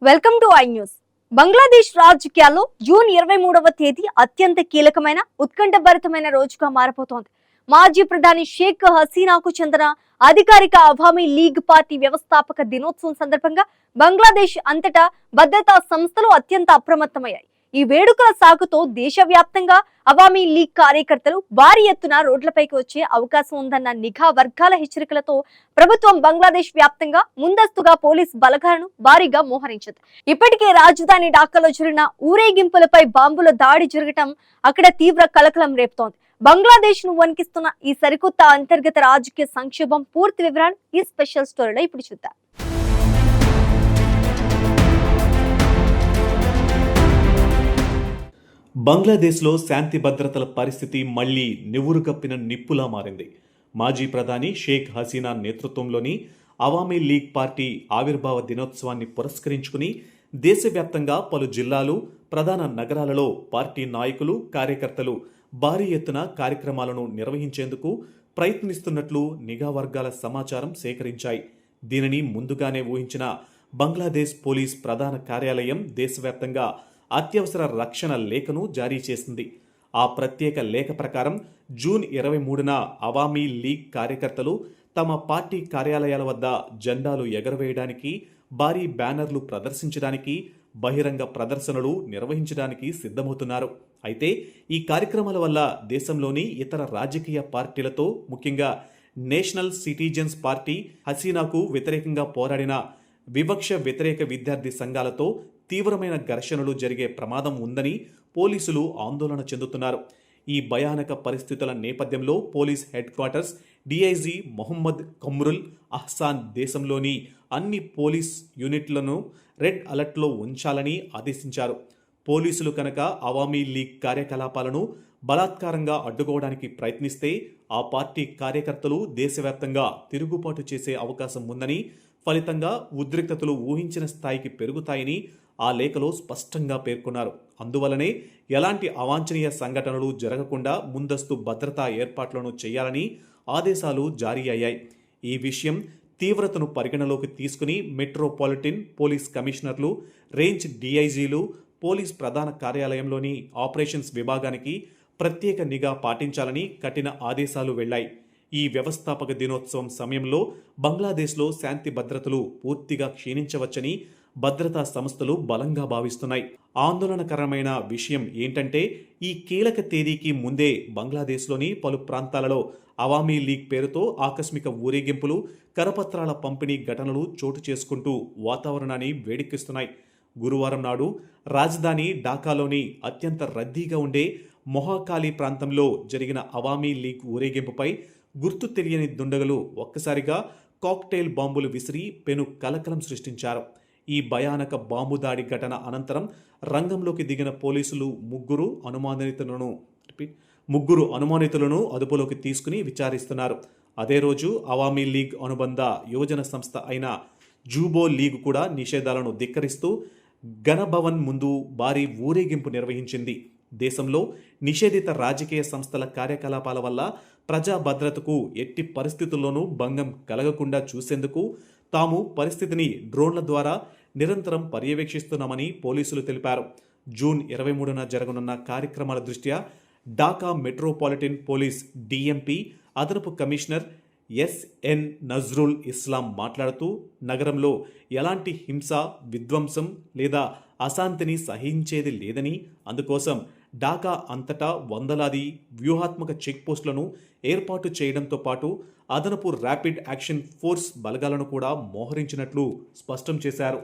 Welcome to I news. Bangladesh రాజకీయాల్లో June 23వ తేదీ అత్యంత కీలకమైన ఉత్కంఠభరితమైన రోజుగా మారబోతోంది. మాజీ ప్రధాని షేక్ హసీనాకు చెందిన అధికారిక అవామీ లీగ్ పార్టీ వ్యవస్థాపక దినోత్సవం సందర్భంగా బంగ్లాదేశ్ అంతటా భద్రతా సంస్థలు అత్యంత అప్రమత్తమయ్యాయి. ఈ వేడుకల సాగుతో దేశవ్యాప్తంగా అవామీ లీగ్ కార్యకర్తలు భారీ ఎత్తున రోడ్లపైకి వచ్చే అవకాశం ఉందన్న నిఘా వర్గాల హెచ్చరికలతో ప్రభుత్వం బంగ్లాదేశ్ వ్యాప్తంగా ముందస్తుగా పోలీస్ బలగాలను భారీగా మోహరించింది. ఇప్పటికే రాజధాని ఢాకాలో జరిగిన ఊరేగింపులపై బాంబుల దాడి జరగటం అక్కడ తీవ్ర కలకలం రేపుతోంది. బంగ్లాదేశ్ ను వణికిస్తున్న ఈ సరికొత్త అంతర్గత రాజకీయ సంక్షోభం పూర్తి వివరాలు ఈ స్పెషల్ స్టోరీలో ఇప్పుడు చూద్దాం. బంగ్లాదేశ్లో శాంతి భద్రతల పరిస్థితి మళ్లీ నివురుగప్పిన నిప్పులా మారింది. మాజీ ప్రధాని షేక్ హసీనా నేతృత్వంలోని అవామీ లీగ్ పార్టీ ఆవిర్భావ దినోత్సవాన్ని పురస్కరించుకుని దేశవ్యాప్తంగా పలు జిల్లాలు, ప్రధాన నగరాలలో పార్టీ నాయకులు, కార్యకర్తలు భారీ ఎత్తున కార్యక్రమాలను నిర్వహించేందుకు ప్రయత్నిస్తున్నట్లు నిఘా వర్గాల సమాచారం సేకరించాయి. దీనిని ముందుగానే ఊహించిన బంగ్లాదేశ్ పోలీస్ ప్రధాన కార్యాలయం దేశవ్యాప్తంగా అత్యవసర రక్షణ లేఖను జారీ చేసింది. ఆ ప్రత్యేక లేఖ ప్రకారం జూన్ 23న అవామీ లీగ్ కార్యకర్తలు తమ పార్టీ కార్యాలయాల వద్ద జెండాలు ఎగరవేయడానికి, భారీ బ్యానర్లు ప్రదర్శించడానికి, బహిరంగ ప్రదర్శనలు నిర్వహించడానికి సిద్ధమవుతున్నారు. అయితే ఈ కార్యక్రమాల వల్ల దేశంలోని ఇతర రాజకీయ పార్టీలతో, ముఖ్యంగా నేషనల్ సిటిజన్స్ పార్టీ, హసీనాకు వ్యతిరేకంగా పోరాడిన వివక్ష వ్యతిరేక విద్యార్థి సంఘాలతో తీవ్రమైన ఘర్షణలు జరిగే ప్రమాదం ఉందని పోలీసులు ఆందోళన చెందుతున్నారు. ఈ భయానక పరిస్థితుల నేపథ్యంలో police headquarters DIG Mohammad Kamrul Ahsan దేశంలోని అన్ని పోలీస్ యూనిట్లను రెడ్ అలర్ట్లో ఉంచాలని ఆదేశించారు. పోలీసులు కనుక అవామీ లీగ్ కార్యకలాపాలను బలాత్కారంగా అడ్డుకోవడానికి ప్రయత్నిస్తే ఆ పార్టీ కార్యకర్తలు దేశవ్యాప్తంగా తిరుగుబాటు చేసే అవకాశం ఉందని, ఫలితంగా ఉద్రిక్తతలు ఊహించిన స్థాయికి పెరుగుతాయని ఆ లేఖలో స్పష్టంగా పేర్కొన్నారు. అందువలనే ఎలాంటి అవాంఛనీయ సంఘటనలు జరగకుండా ముందస్తు భద్రతా ఏర్పాట్లను చేయాలని ఆదేశాలు జారీ అయ్యాయి. ఈ విషయం తీవ్రతను పరిగణలోకి తీసుకుని మెట్రోపాలిటన్ పోలీస్ కమిషనర్లు, రేంజ్ డిఐజీలు, పోలీస్ ప్రధాన కార్యాలయంలోని ఆపరేషన్స్ విభాగానికి ప్రత్యేక నిఘా పాటించాలని కఠిన ఆదేశాలు వెళ్లాయి. ఈ వ్యవస్థాపక దినోత్సవం సమయంలో బంగ్లాదేశ్లో శాంతి భద్రతలు పూర్తిగా క్షీణించవచ్చని భద్రతా సంస్థలు బలంగా భావిస్తున్నాయి. ఆందోళనకరమైన విషయం ఏంటంటే ఈ కీలక తేదీకి ముందే బంగ్లాదేశ్లోని పలు ప్రాంతాలలో అవామీ లీగ్ పేరుతో ఆకస్మిక ఊరేగింపులు, కరపత్రాల పంపిణీ ఘటనలు చోటు చేసుకుంటూ వాతావరణాన్ని వేడెక్కిస్తున్నాయి. గురువారం నాడు రాజధాని ఢాకాలోని అత్యంత రద్దీగా ఉండే మొహాకాలి ప్రాంతంలో జరిగిన అవామీ లీగ్ ఊరేగింపుపై గుర్తు తెలియని దుండగులు ఒక్కసారిగా కాక్టైల్ బాంబులు విసిరి పెను కలకలం సృష్టించారు. ఈ భయానక బాంబు దాడి ఘటన అనంతరం రంగంలోకి దిగిన పోలీసులు ముగ్గురు అనుమానితులను అదుపులోకి తీసుకుని విచారిస్తున్నారు. అదే రోజు అవామీ లీగ్ అనుబంధ యువజన సంస్థ అయిన జూబో లీగ్ కూడా నిషేధాలను ధిక్కరిస్తూ గణభవన్ ముందు భారీ ఊరేగింపు నిర్వహించింది. దేశంలో నిషేధిత రాజకీయ సంస్థల కార్యకలాపాల వల్ల ప్రజా భద్రతకు ఎట్టి పరిస్థితుల్లోనూ భంగం కలగకుండా చూసేందుకు తాము పరిస్థితిని డ్రోన్ల ద్వారా నిరంతరం పర్యవేక్షిస్తున్నామని పోలీసులు తెలిపారు. జూన్ 23న జరగనున్న కార్యక్రమాల దృష్ట్యా ఢాకా మెట్రోపాలిటన్ పోలీస్ డిఎంపీ అదనపు కమిషనర్ ఎస్ఎన్ నజ్రుల్ ఇస్లాం మాట్లాడుతూ నగరంలో ఎలాంటి హింస, విధ్వంసం లేదా అశాంతిని సహించేది లేదని, అందుకోసం ఢాకా అంతటా వందలాది వ్యూహాత్మక చెక్పోస్టులను ఏర్పాటు చేయడంతో పాటు అదనపు ర్యాపిడ్ యాక్షన్ ఫోర్స్ బలగాలను కూడా మోహరించినట్లు స్పష్టం చేశారు.